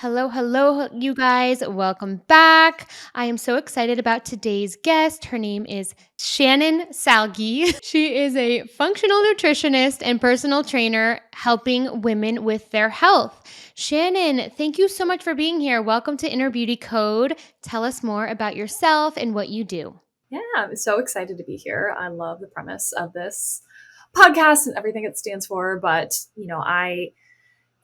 Hello, hello, you guys. Welcome back. I am so excited about today's guest. Her name is Shannon Salge. She is a functional nutritionist and personal trainer helping women with their health. Shannon, thank you so much for being here. Welcome to Inner Beauty Code. Tell us more about yourself and what you do. Yeah, I'm so excited to be here. I love the premise of this podcast and everything it stands for. But, I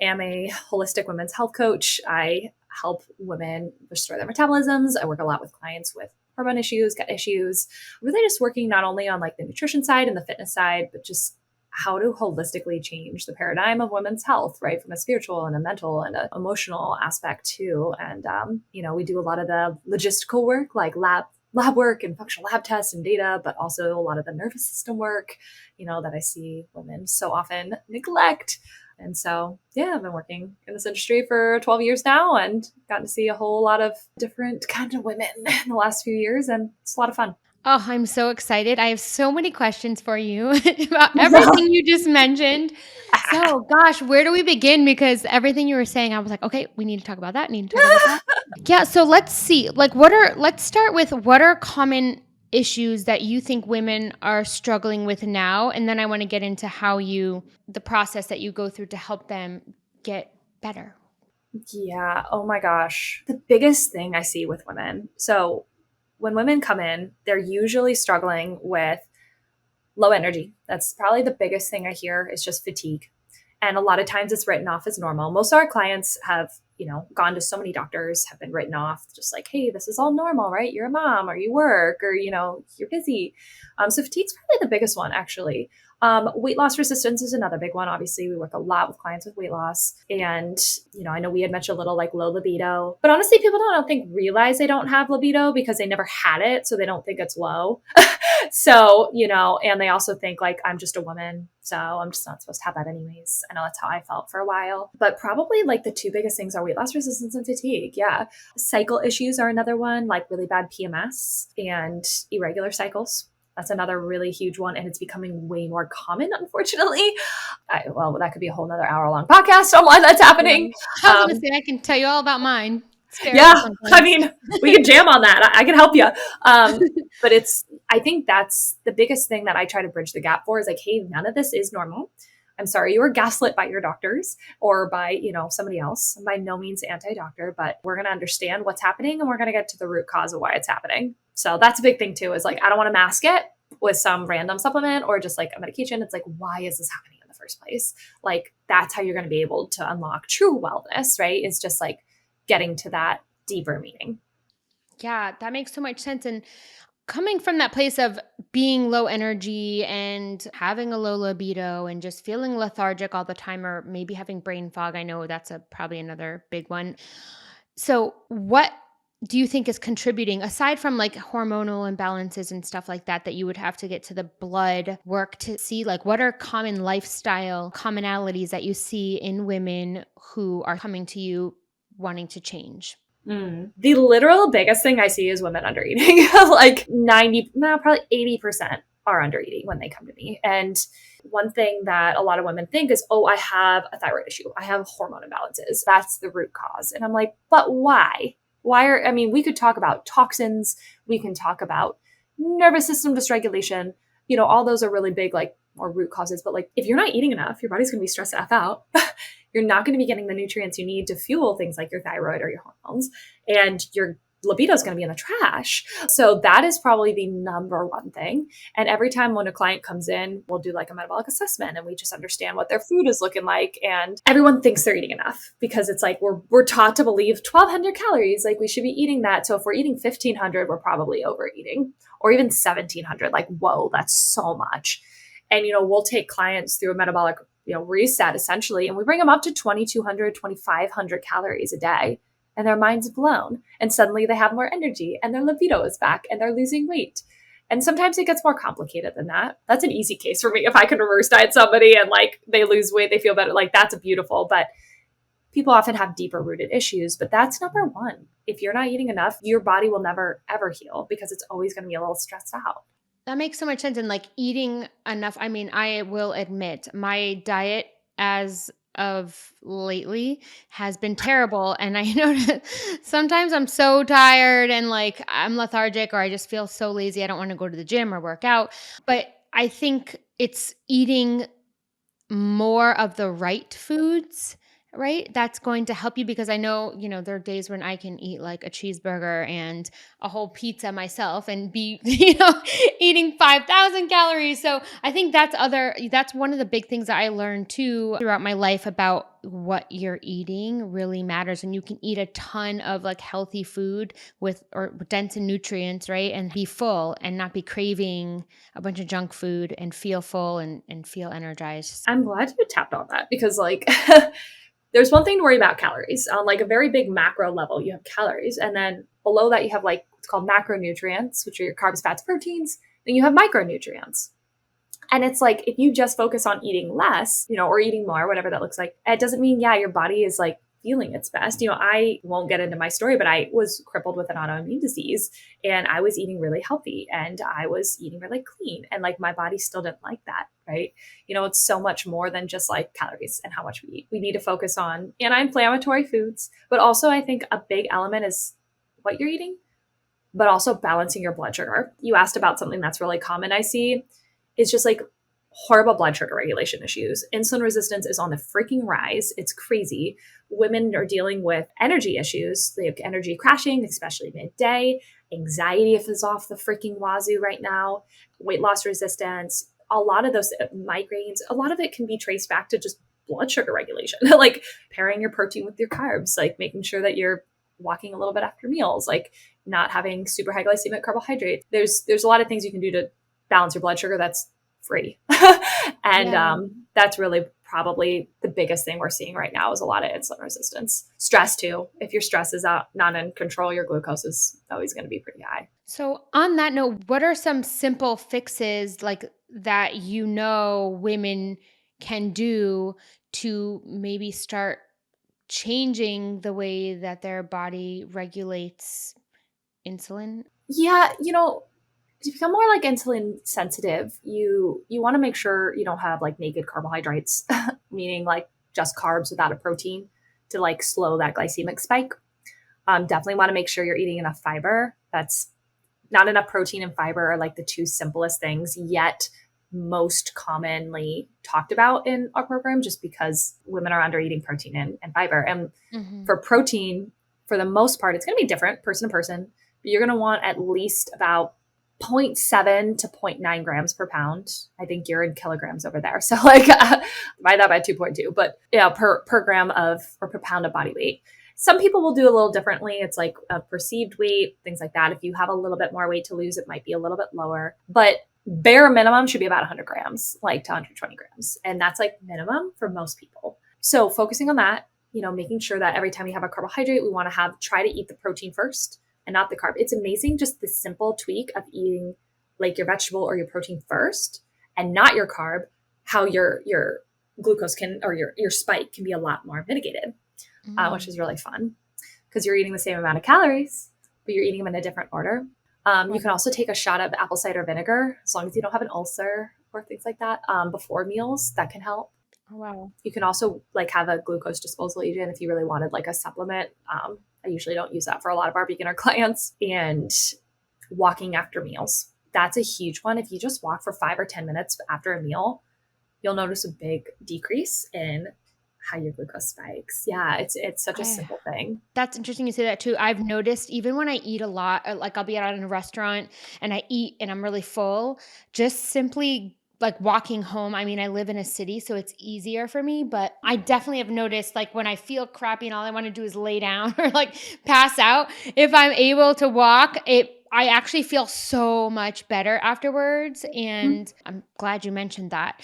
am a holistic women's health coach. I help women restore their metabolisms. I work a lot with clients with hormone issues, gut issues, really just working not only on like the nutrition side and the fitness side, but just how to holistically change the paradigm of women's health, right? From a spiritual and a mental and an emotional aspect too. And, we do a lot of the logistical work, like lab work and functional lab tests and data, but also a lot of the nervous system work, that I see women so often neglect. And so, yeah, I've been working in this industry for 12 years now and gotten to see a whole lot of different kind of women in the last few years. And it's a lot of fun. Oh, I'm so excited. I have so many questions for you about everything you just mentioned. So, gosh, where do we begin? Because everything you were saying, I was like, okay, we need to talk about that. Need to talk about that. Yeah. So let's see. Let's start with what are common issues that you think women are struggling with now? And then I want to get into the process that you go through to help them get better. Yeah. Oh my gosh. The biggest thing I see with women. So when women come in, they're usually struggling with low energy. That's probably the biggest thing I hear is just fatigue. And a lot of times it's written off as normal. Most of our clients have, gone to so many doctors, have been written off just like, hey, this is all normal, right? You're a mom or you work or, you're busy. So fatigue's probably the biggest one, actually. Weight loss resistance is another big one. Obviously, we work a lot with clients with weight loss. And, I know we had mentioned a little like low libido, but honestly, people don't think realize they don't have libido because they never had it. So they don't think it's low. So, and they also think like, I'm just a woman, so I'm just not supposed to have that anyways. I know that's how I felt for a while, but probably like the two biggest things are weight loss resistance and fatigue. Yeah. Cycle issues are another one, like really bad PMS and irregular cycles. That's another really huge one. And it's becoming way more common, unfortunately. That could be a whole nother hour-long podcast on why that's happening. I was going to say, I can tell you all about mine. Yeah, I mean, we could jam on that. I can help you. But I think that's the biggest thing that I try to bridge the gap for is like, hey, none of this is normal. I'm sorry you were gaslit by your doctors or by, somebody else. I'm by no means anti-doctor, but we're going to understand what's happening and we're going to get to the root cause of why it's happening. So that's a big thing too, is like, I don't want to mask it with some random supplement or just like a medication. It's like, why is this happening in the first place? Like, that's how you're going to be able to unlock true wellness, right? It's just like getting to that deeper meaning. Yeah, that makes so much sense. And coming from that place of being low energy and having a low libido and just feeling lethargic all the time, or maybe having brain fog, I know that's probably another big one. So, what do you think is contributing aside from like hormonal imbalances and stuff like that you would have to get to the blood work to see? Like, what are common lifestyle commonalities that you see in women who are coming to you wanting to change? The literal biggest thing I see is women under eating. Like 90, no, probably 80% are under eating when they come to me. And one thing that a lot of women think is, oh, I have a thyroid issue. I have hormone imbalances. That's the root cause. And I'm like, but why? We could talk about toxins. We can talk about nervous system dysregulation. All those are really big, like, or root causes. But like, if you're not eating enough, your body's going to be stressed the F out. You're not going to be getting the nutrients you need to fuel things like your thyroid or your hormones, and your libido is going to be in the trash. So that is probably the number one thing. And every time when a client comes in, we'll do like a metabolic assessment and we just understand what their food is looking like. And everyone thinks they're eating enough because it's like we're taught to believe 1,200 calories, like we should be eating that. So if we're eating 1,500, we're probably overeating, or even 1,700. Like, whoa, that's so much. And, we'll take clients through a metabolic reset essentially. And we bring them up to 2,200, 2,500 calories a day, and their mind's blown. And suddenly they have more energy and their libido is back and they're losing weight. And sometimes it gets more complicated than that. That's an easy case for me. If I can reverse diet somebody and like they lose weight, they feel better. Like, that's beautiful. But people often have deeper rooted issues, but that's number one. If you're not eating enough, your body will never, ever heal because it's always going to be a little stressed out. That makes so much sense. And like eating enough, I mean, I will admit my diet as of lately has been terrible. And I know that sometimes I'm so tired and like I'm lethargic, or I just feel so lazy. I don't want to go to the gym or work out. But I think it's eating more of the right foods, right? That's going to help you, because I know, there are days when I can eat like a cheeseburger and a whole pizza myself and be, eating 5,000 calories. So I think that's one of the big things that I learned too throughout my life about what you're eating really matters. And you can eat a ton of like healthy food or dense in nutrients, right? And be full and not be craving a bunch of junk food and feel full and feel energized. I'm glad you tapped on that because like there's one thing to worry about calories. On like a very big macro level, you have calories. And then below that, you have like what's called macronutrients, which are your carbs, fats, proteins. Then you have micronutrients. And it's like if you just focus on eating less, or eating more, whatever that looks like, it doesn't mean, yeah, your body is like feeling its best. I won't get into my story, but I was crippled with an autoimmune disease and I was eating really healthy and I was eating really clean. And like my body still didn't like that, right? It's so much more than just like calories and how much we eat. We need to focus on anti-inflammatory foods, but also I think a big element is what you're eating, but also balancing your blood sugar. You asked about something that's really common I see. It's just like horrible blood sugar regulation issues. Insulin resistance is on the freaking rise. It's crazy. Women are dealing with energy issues. They have energy crashing, especially midday. Anxiety is off the freaking wazoo right now. Weight loss resistance. A lot of those migraines, a lot of it can be traced back to just blood sugar regulation, like pairing your protein with your carbs, like making sure that you're walking a little bit after meals, like not having super high glycemic carbohydrates. There's a lot of things you can do to balance your blood sugar that's free. And Yeah. that's really probably the biggest thing we're seeing right now is a lot of insulin resistance. Stress too. If your stress is not in control, your glucose is always going to be pretty high. So on that note, what are some simple fixes like that women can do to maybe start changing the way that their body regulates insulin? Yeah, to become more like insulin sensitive, you want to make sure you don't have like naked carbohydrates, meaning like just carbs without a protein to like slow that glycemic spike. Definitely want to make sure you're eating enough fiber. That's not enough protein and fiber are like the two simplest things yet most commonly talked about in our program, just because women are under eating protein and fiber. And Mhm. for protein, for the most part, it's going to be different person to person, but you're going to want at least about 0.7 to zero point 0.9 grams per pound. I think you're in kilograms over there. So like divide that by 2.2, but yeah, per gram of or per pound of body weight. Some people will do a little differently. It's like a perceived weight, things like that. If you have a little bit more weight to lose, it might be a little bit lower, but bare minimum should be about 100 grams, like to 120 grams. And that's like minimum for most people. So focusing on that, making sure that every time we have a carbohydrate, we want to try to eat the protein first and not the carb. It's amazing just the simple tweak of eating like your vegetable or your protein first and not your carb, how your glucose can or your spike can be a lot more mitigated, which is really fun because you're eating the same amount of calories, but you're eating them in a different order. You can also take a shot of apple cider vinegar as long as you don't have an ulcer or things like that before meals. That can help. Oh, wow. You can also like have a glucose disposal agent if you really wanted like a supplement. I usually don't use that for a lot of our beginner clients. And walking after meals. That's a huge one. If you just walk for 5 or 10 minutes after a meal, you'll notice a big decrease in how your glucose spikes. Yeah, it's such a Okay. simple thing. That's interesting you say that too. I've noticed even when I eat a lot, like I'll be out in a restaurant and I eat and I'm really full, just simply like walking home. I mean, I live in a city, so it's easier for me, but I definitely have noticed like when I feel crappy and all I want to do is lay down or like pass out, if I'm able to walk, I actually feel so much better afterwards. And I'm glad you mentioned that.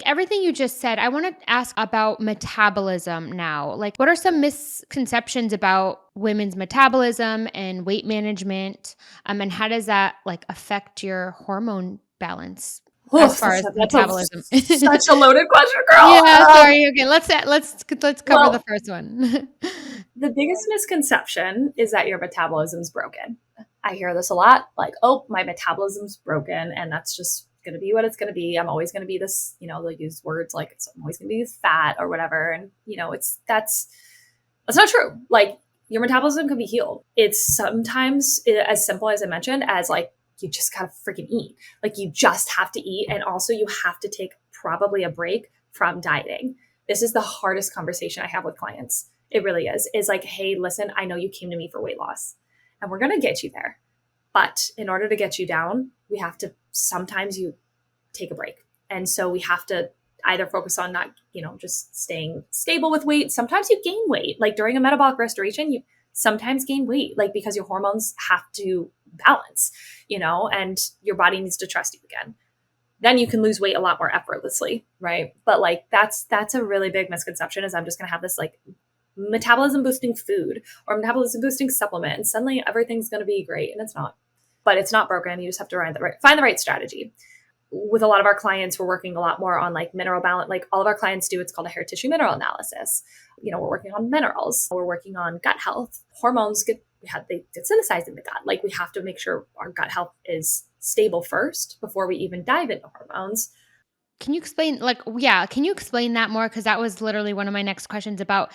Everything you just said, I want to ask about metabolism now. Like, what are some misconceptions about women's metabolism and weight management? And how does that like affect your hormone balance as Oh, far as that's metabolism? such a loaded question, girl. Yeah, sorry. Okay, let's cover the Well, first one. the biggest misconception is that your metabolism's broken. I hear this a lot, like, oh, my metabolism's broken, and that's just going to be what it's going to be. I'm always going to be this, they'll use words like I'm always going to be this fat or whatever. And, that's not true. Like your metabolism can be healed. It's sometimes as simple as I mentioned as like, you just got to freaking eat. Like you just have to eat. And also you have to take probably a break from dieting. This is the hardest conversation I have with clients. It really is like, hey, listen, I know you came to me for weight loss and we're going to get you there. But in order to get you down, we have to, sometimes you take a break. And so we have to either focus on not, just staying stable with weight. Sometimes you gain weight, like during a metabolic restoration, you sometimes gain weight, like because your hormones have to balance, and your body needs to trust you again. Then you can lose weight a lot more effortlessly, right? But like that's a really big misconception is I'm just going to have this like metabolism boosting food or metabolism boosting supplement and suddenly everything's going to be great, and it's not. But it's not broken. You just have to find the right strategy. With a lot of our clients, we're working a lot more on like mineral balance. Like all of our clients do, it's called a hair tissue mineral analysis. We're working on minerals. We're working on gut health. Hormones they get synthesized in the gut. Like we have to make sure our gut health is stable first before we even dive into hormones. Can you explain can you explain that more? Because that was literally one of my next questions about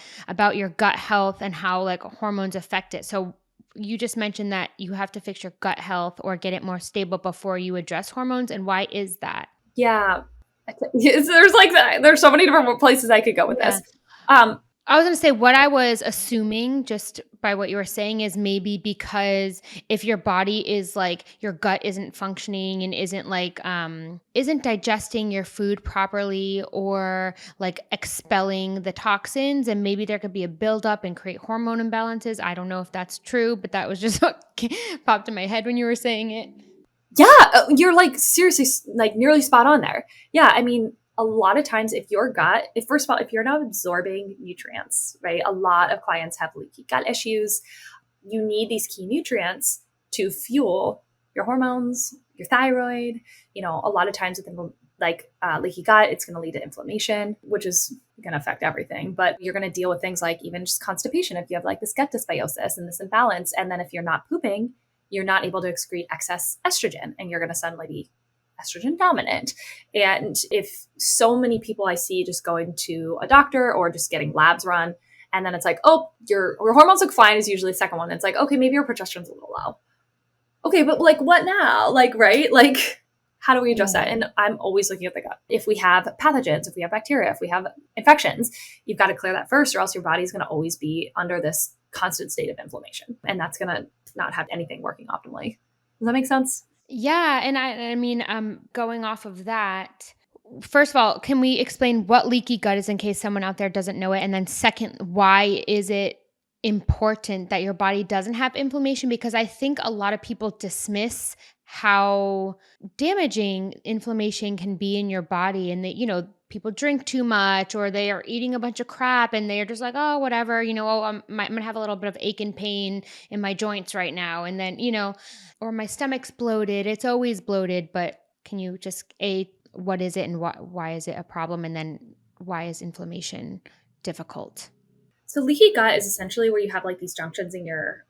your gut health and how like hormones affect it. So you just mentioned that you have to fix your gut health or get it more stable before you address hormones. And why is that? Yeah. There's like that. There's so many different places I could go with this. I was going to say what I was assuming just by what you were saying is maybe because if your body is like your gut isn't functioning and isn't like isn't digesting your food properly or like expelling the toxins, and maybe there could be a buildup and create hormone imbalances. I don't know if that's true, but that was just what popped in my head when you were saying it. Yeah, you're like seriously like nearly spot on there. Yeah, I mean, a lot of times if your gut, first of all, if you're not absorbing nutrients, right? A lot of clients have leaky gut issues. You need these key nutrients to fuel your hormones, your thyroid. A lot of times with leaky gut, it's going to lead to inflammation, which is going to affect everything. But you're going to deal with things like even just constipation if you have like this gut dysbiosis and this imbalance. And then if you're not pooping, you're not able to excrete excess estrogen and you're going to suddenly be estrogen dominant. And if so many people I see just going to a doctor or just getting labs run, and then it's like, oh, your hormones look fine is usually the second one. It's like, okay, maybe your progesterone's a little low. Okay, but like what now? Like, right? Like, how do we address that? And I'm always looking at the gut. If we have pathogens, if we have bacteria, if we have infections, you've got to clear that first or else your body's going to always be under this constant state of inflammation. And that's going to not have anything working optimally. Does that make sense? Yeah, and I mean, going off of that, first of all, can we explain what leaky gut is in case someone out there doesn't know it? And then second, why is it important that your body doesn't have inflammation? Because I think a lot of people dismiss how damaging inflammation can be in your body, and that, people drink too much or they are eating a bunch of crap and they're just like, oh, whatever, I'm going to have a little bit of ache and pain in my joints right now. And then, or my stomach's bloated. It's always bloated. But can you just, what is it and why is it a problem? And then why is inflammation difficult? So leaky gut is essentially where you have like these junctions in your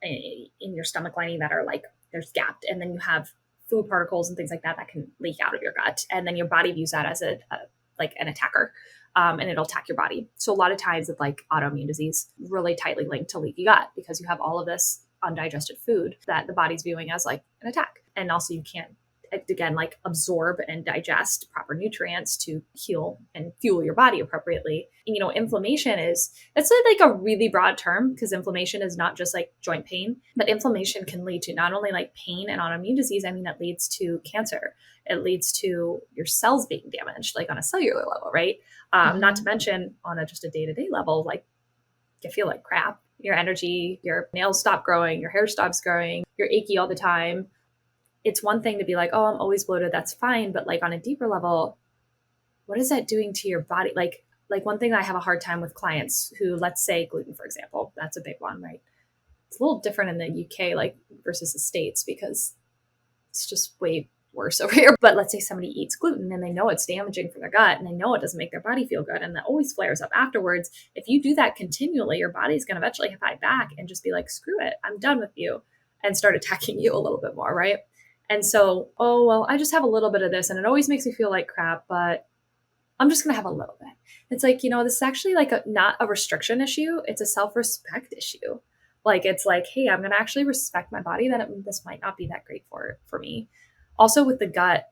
stomach lining that are like, there's gapped. And then you have food particles and things like that can leak out of your gut. And then your body views that as like an attacker, and it'll attack your body. So a lot of times with like autoimmune disease, really tightly linked to leaky gut because you have all of this undigested food that the body's viewing as like an attack. And also you can't, again, like absorb and digest proper nutrients to heal and fuel your body appropriately. And, inflammation that's like a really broad term because inflammation is not just like joint pain, but inflammation can lead to not only like pain and autoimmune disease. I mean, it leads to cancer. It leads to your cells being damaged, like on a cellular level, right? Not to mention on just a day-to-day level, like you feel like crap, your energy, your nails stop growing, your hair stops growing, you're achy all the time. It's one thing to be like, oh, I'm always bloated. That's fine. But like on a deeper level, what is that doing to your body? Like one thing that I have a hard time with clients who, let's say gluten, for example, that's a big one, right? It's a little different in the UK, like versus the States, because it's just way worse over here. But let's say somebody eats gluten and they know it's damaging for their gut and they know it doesn't make their body feel good. And that always flares up afterwards. If you do that continually, your body's going to eventually fight back and just be like, screw it, I'm done with you, and start attacking you a little bit more, right? And so, oh, well, I just have a little bit of this and it always makes me feel like crap, but I'm just going to have a little bit. It's like, this is actually like not a restriction issue. It's a self-respect issue. Like, it's like, hey, I'm going to actually respect my body that this might not be that great for me. Also with the gut,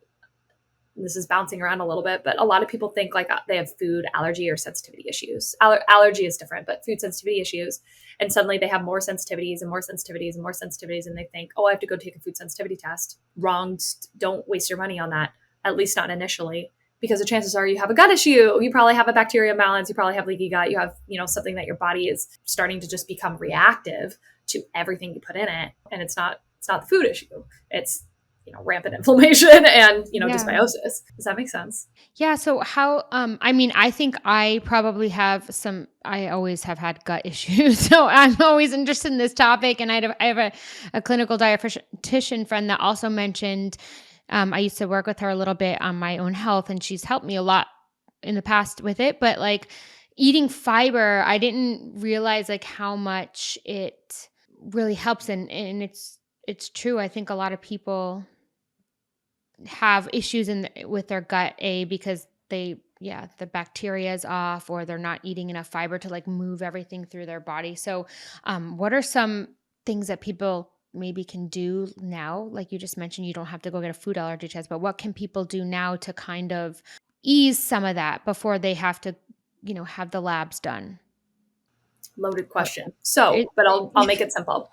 this is bouncing around a little bit, but a lot of people think like they have food allergy or sensitivity issues. Allergy is different, but food sensitivity issues. And suddenly they have more sensitivities and more sensitivities and more sensitivities. And they think, oh, I have to go take a food sensitivity test. Wrong. Don't waste your money on that. At least not initially, because the chances are you have a gut issue. You probably have a bacteria imbalance. You probably have leaky gut. You have, something that your body is starting to just become reactive to everything you put in it. And it's not the food issue. It's rampant inflammation and, Yeah. dysbiosis. Does that make sense? Yeah. So how, I mean, I think I probably I always have had gut issues. So I'm always interested in this topic. And I have a clinical dietitian friend that also mentioned, I used to work with her a little bit on my own health, and she's helped me a lot in the past with it. But like eating fiber, I didn't realize like how much it really helps. And it's true. I think a lot of people have issues with their gut because the bacteria is off, or they're not eating enough fiber to like move everything through their body. So what are some things that people maybe can do now? Like you just mentioned, you don't have to go get a food allergy test, but what can people do now to kind of ease some of that before they have to have the labs done? Loaded Or question. So, it, but I'll make it simple.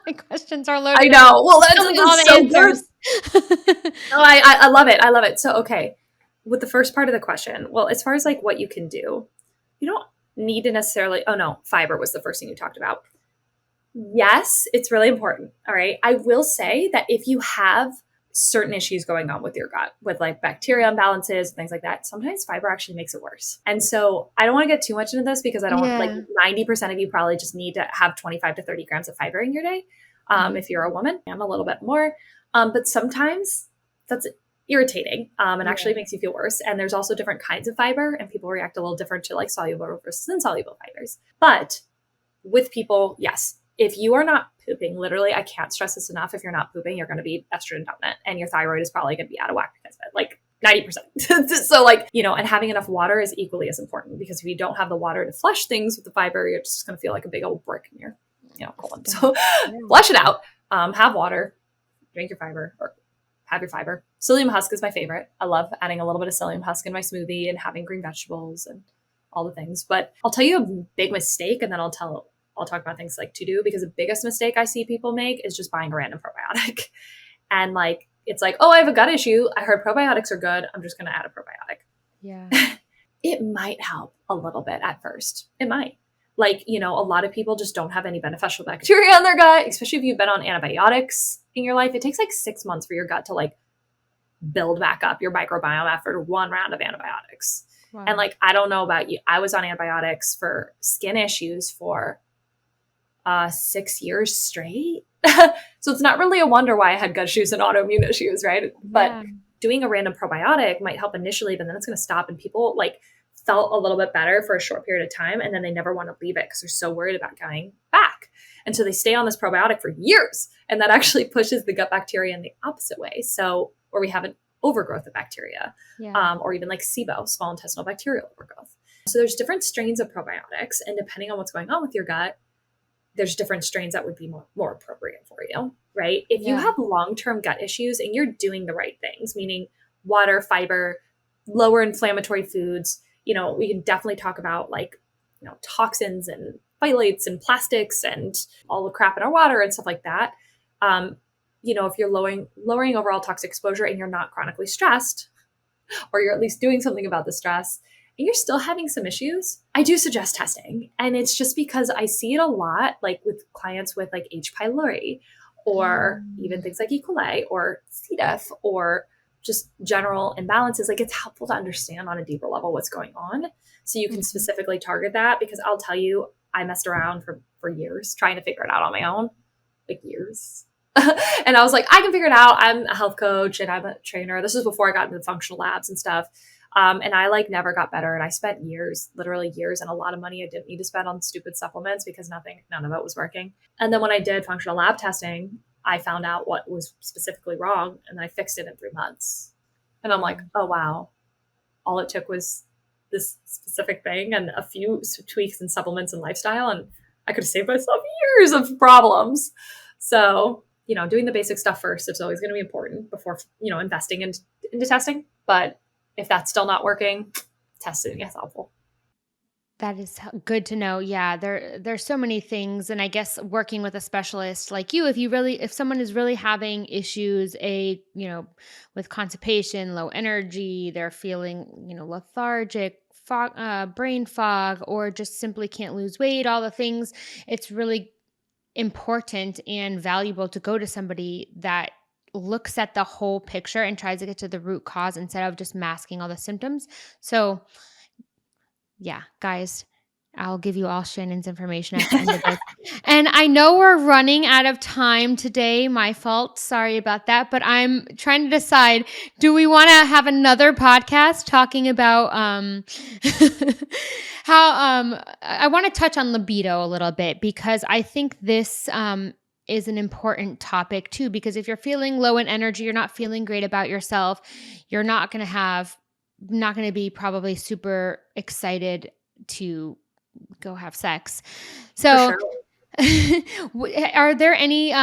my questions are I loaded. know. Well, Tell me all that's the so good. answers. No, I love it. I love it. So, okay. With the first part of the question, well, as far as like what you can do, you don't need to necessarily, oh no, fiber was the first thing you talked about. Yes, it's really important. All right. I will say that if you have certain issues going on with your gut, with like bacteria imbalances and things like that, sometimes fiber actually makes it worse. And so I don't want to get too much into this because I don't want, like, Yeah. 90% of you probably just need to have 25 to 30 grams of fiber in your day. Mhm. If you're a woman, and a little bit more. But sometimes that's irritating, and Yeah. actually makes you feel worse. And there's also different kinds of fiber, and people react a little different to like soluble versus insoluble fibers. But with people, yes, if you are not pooping, literally, I can't stress this enough. If you're not pooping, you're going to be estrogen dominant, and your thyroid is probably going to be out of whack because of it, like 90%. So, like, and having enough water is equally as important, because if you don't have the water to flush things with the fiber, you're just going to feel like a big old brick in your, colon. So, Yeah. flush it out. Have water, drink your fiber, or have your fiber. Psyllium husk is my favorite. I love adding a little bit of psyllium husk in my smoothie and having green vegetables and all the things. But I'll tell you a big mistake, and then I'll talk about things like to do, because the biggest mistake I see people make is just buying a random probiotic. And like, it's like, oh, I have a gut issue. I heard probiotics are good. I'm just going to add a probiotic. Yeah. It might help a little bit at first. It might. Like, a lot of people just don't have any beneficial bacteria in their gut, especially if you've been on antibiotics in your life. It takes like 6 months for your gut to like build back up your microbiome after one round of antibiotics. Wow. And like, I don't know about you. I was on antibiotics for skin issues for 6 years straight. So it's not really a wonder why I had gut issues and autoimmune issues, right? But doing a random probiotic might help initially, but then it's going to stop, and people like felt a little bit better for a short period of time, and then they never want to leave it because they're so worried about going back. And so they stay on this probiotic for years, and that actually pushes the gut bacteria in the opposite way. So, or we have an overgrowth of bacteria, or even like SIBO, small intestinal bacterial overgrowth. So there's different strains of probiotics, and depending on what's going on with your gut, there's different strains that would be more appropriate for you, right? If you have long-term gut issues and you're doing the right things, meaning water, fiber, lower inflammatory foods, we can definitely talk about like, toxins and phthalates and plastics and all the crap in our water and stuff like that. If you're lowering overall toxic exposure and you're not chronically stressed, or you're at least doing something about the stress, and you're still having some issues, I do suggest testing. And it's just because I see it a lot, like with clients with like H. pylori, or even things like E. coli or C. diff, or just general imbalances. Like, it's helpful to understand on a deeper level what's going on, so you can specifically target that. Because I'll tell you, I messed around for years trying to figure it out on my own, like years. And I was like, I can figure it out. I'm a health coach and I'm a trainer. This was before I got into the functional labs and stuff. And I like never got better. And I spent years, literally years, and a lot of money I didn't need to spend on stupid supplements because none of it was working. And then when I did functional lab testing, I found out what was specifically wrong and I fixed it in 3 months. And I'm like, oh, wow. All it took was this specific thing and a few tweaks and supplements and lifestyle. And I could have saved myself years of problems. So, doing the basic stuff first is always going to be important before, investing into testing. But if that's still not working, testing is helpful. That is good to know. Yeah, there's so many things, and I guess working with a specialist like you, if someone is really having issues, with constipation, low energy, they're feeling lethargic, brain fog, or just simply can't lose weight, all the things, it's really important and valuable to go to somebody that looks at the whole picture and tries to get to the root cause instead of just masking all the symptoms. So yeah, guys, I'll give you all Shannon's information at the end of this. And I know we're running out of time today. My fault. Sorry about that. But I'm trying to decide, do we want to have another podcast talking about how I want to touch on libido a little bit, because I think this is an important topic too, because if you're feeling low in energy, you're not feeling great about yourself, you're not going to be probably super excited to go have sex. For So, sure. are there any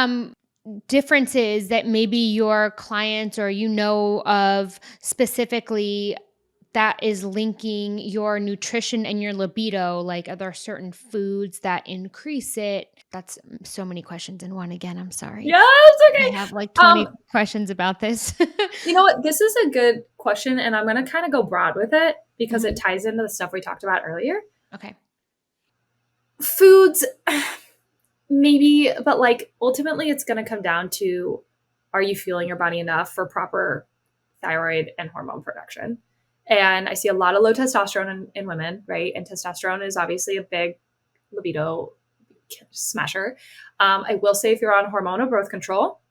differences that maybe your clients or of specifically that is linking your nutrition and your libido? Like, are there certain foods that increase it? That's so many questions in one. Again, I'm sorry. Yeah, it's I okay. have like 20 questions about this. You know what? This is a good question, and I'm going to kind of go broad with it because it Mhm. ties into the stuff we talked about earlier. Okay. Foods, maybe, but like ultimately it's going to come down to, are you fueling your body enough for proper thyroid and hormone production? And I see a lot of low testosterone in women, right? And testosterone is obviously a big libido smasher. I will say if you're on hormonal growth control,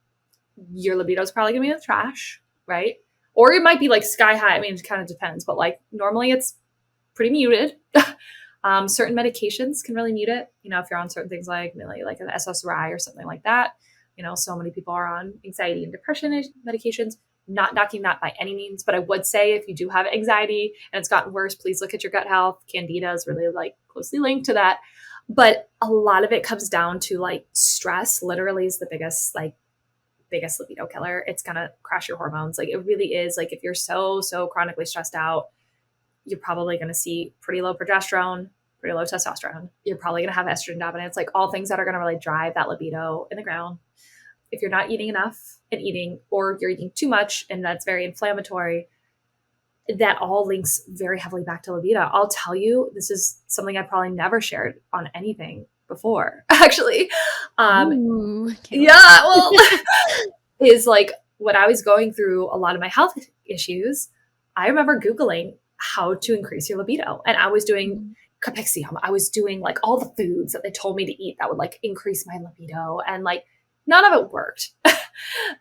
your libido is probably gonna be in the trash, right? Or it might be like sky high. I mean, it kind of depends, but like normally it's pretty muted. Certain medications can really mute it. If you're on certain things like an SSRI or something like that. So many people are on anxiety and depression medications. Not knocking that by any means, but I would say if you do have anxiety and it's gotten worse, please look at your gut health. Candida is really like closely linked to that. But a lot of it comes down to like stress literally is the biggest libido killer. It's gonna crash your hormones. Like it really is. Like if you're so chronically stressed out, you're probably gonna see pretty low progesterone, pretty low testosterone. You're probably gonna have estrogen dominance, like all things that are gonna really drive that libido in the ground. If you're not eating enough or you're eating too much and that's very inflammatory, that all links very heavily back to libido. I'll tell you, this is something I probably never shared on anything before, actually. Ooh, can't wait. Yeah, well, is like when I was going through a lot of my health issues, I remember Googling how to increase your libido. And I was doing Capexium. I was doing like all the foods that they told me to eat that would like increase my libido. And like none of it worked.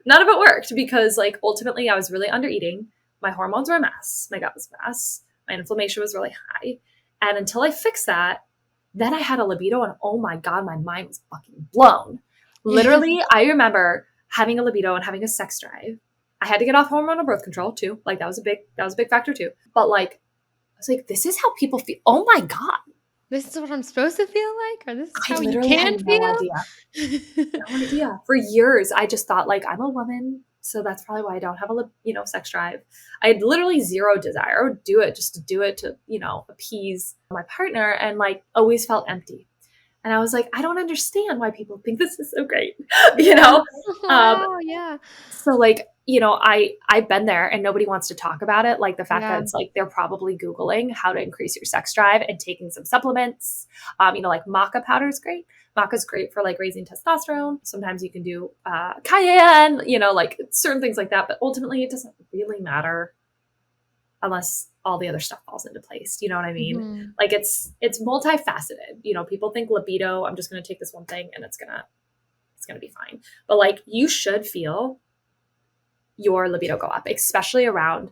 None of it worked because like ultimately I was really under eating. My hormones were a mess. My gut was a mess. My inflammation was really high. And until I fixed that, then I had a libido and oh my God, my mind was fucking blown. Literally, I remember having a libido and having a sex drive. I had to get off hormonal birth control too. Like that was a big factor too. But like, I was like, this is how people feel. Oh my God. This is what I'm supposed to feel like? Or this is I how you literally can had no feel? idea. No idea. For years, I just thought like I'm a woman, so that's probably why I don't have a sex drive. I had literally zero desire. I would do it just to do it to appease my partner, and like always felt empty. And I was like, I don't understand why people think this is so great, you know. Wow, yeah. So like I've been there, and nobody wants to talk about it. Like the fact that Yeah. it's like they're probably Googling how to increase your sex drive and taking some supplements. Like maca powder is great. Maca is great for like raising testosterone. Sometimes you can do cayenne, like certain things like that. But ultimately, it doesn't really matter unless all the other stuff falls into place. You know what I mean? Mhm. Like it's multifaceted. People think libido, I'm just going to take this one thing and it's going to be fine. But like you should feel your libido go up, especially around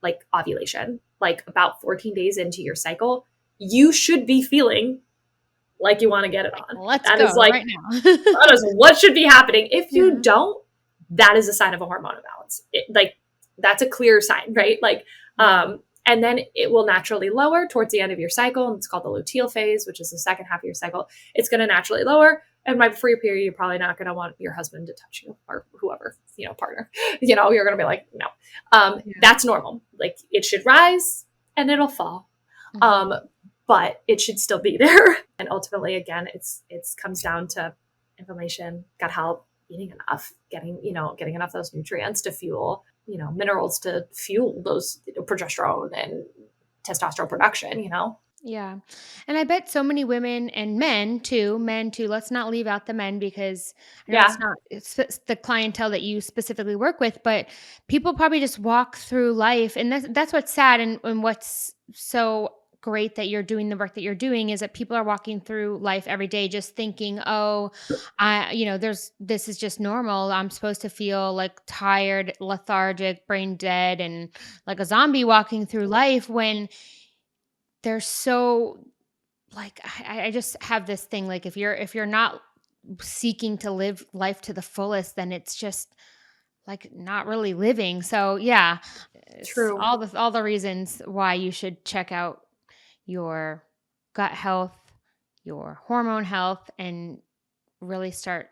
like ovulation, like about 14 days into your cycle, you should be feeling like you want to get it Like, on. let's That is go like, right now. that is what should be happening. If you Yeah. don't, that is a sign of a hormone imbalance. Like that's a clear sign, right? Like, Yeah. and then it will naturally lower towards the end of your cycle. And it's called the luteal phase, which is the second half of your cycle. It's going to naturally lower. And right before your period, you're probably not going to want your husband to touch you or whoever, partner. You're going to be like, no. Yeah. That's normal. Like it should rise and it'll fall. Mhm. Um, but it should still be there. And ultimately, again, it's comes down to inflammation, gut health, eating enough, getting enough of those nutrients to fuel, minerals to fuel those progesterone and testosterone production. Yeah. And I bet so many women and men too. Let's not leave out the men because I know Yeah. it's the clientele that you specifically work with, but people probably just walk through life. And that's what's sad and what's so great that you're doing the work that you're doing is that people are walking through life every day just thinking, oh, this is just normal. I'm supposed to feel like tired, lethargic, brain dead, and like a zombie walking through life when they're so like I just have this thing like if you're not seeking to live life to the fullest, then it's just like not really living. So yeah, it's True. all the reasons why you should check out your gut health, your hormone health, and really start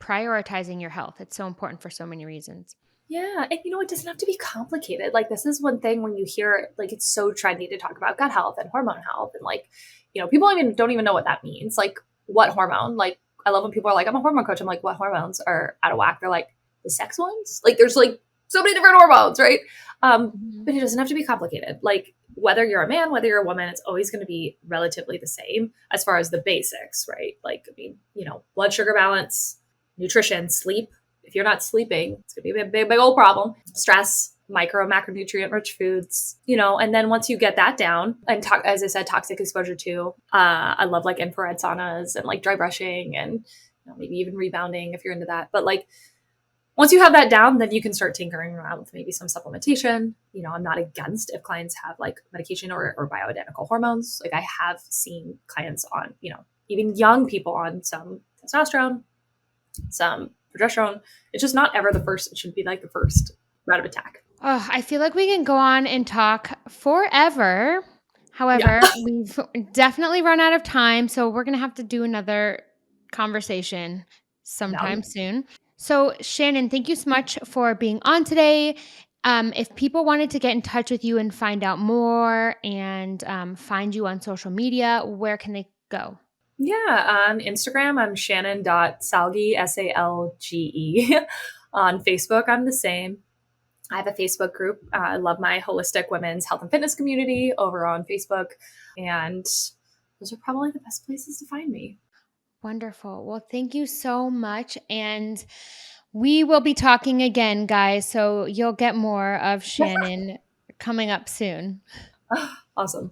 prioritizing your health. It's so important for so many reasons. Yeah, and it doesn't have to be complicated. Like this is one thing when you hear like it's so trendy to talk about gut health and hormone health and like, people even don't even know what that means. Like what hormone? Like I love when people are like, I'm a hormone coach. I'm like, what hormones are out of whack? They're like, the sex ones? Like there's like so many different hormones, right? Mhm. But it doesn't have to be complicated. Like whether you're a man, whether you're a woman, it's always going to be relatively the same as far as the basics, right? Like, I mean, blood sugar balance, nutrition, sleep, if you're not sleeping, it's gonna be a big, big old problem. Stress, micro, macronutrient rich foods, and then once you get that down, and as I said, toxic exposure too. I love like infrared saunas and like dry brushing and maybe even rebounding if you're into that. But like once you have that down, then you can start tinkering around with maybe some supplementation. I'm not against if clients have like medication or bioidentical hormones. Like I have seen clients on, even young people on some testosterone, some progesterone. It's just not ever the first. It should be like the first route of attack. Oh, I feel like we can go on and talk forever. Yeah. However, we've definitely run out of time, so we're going to have to do another conversation Down. sometime soon. So, Shannon, thank you so much for being on today. If people wanted to get in touch with you and find out more and find you on social media, where can they go? Yeah. On Instagram, I'm Shannon.Salge, Salge. On Facebook, I'm the same. I have a Facebook group. I love my holistic women's health and fitness community over on Facebook. And those are probably the best places to find me. Wonderful. Well, thank you so much. And we will be talking again, guys. So you'll get more of Shannon coming up soon. Awesome.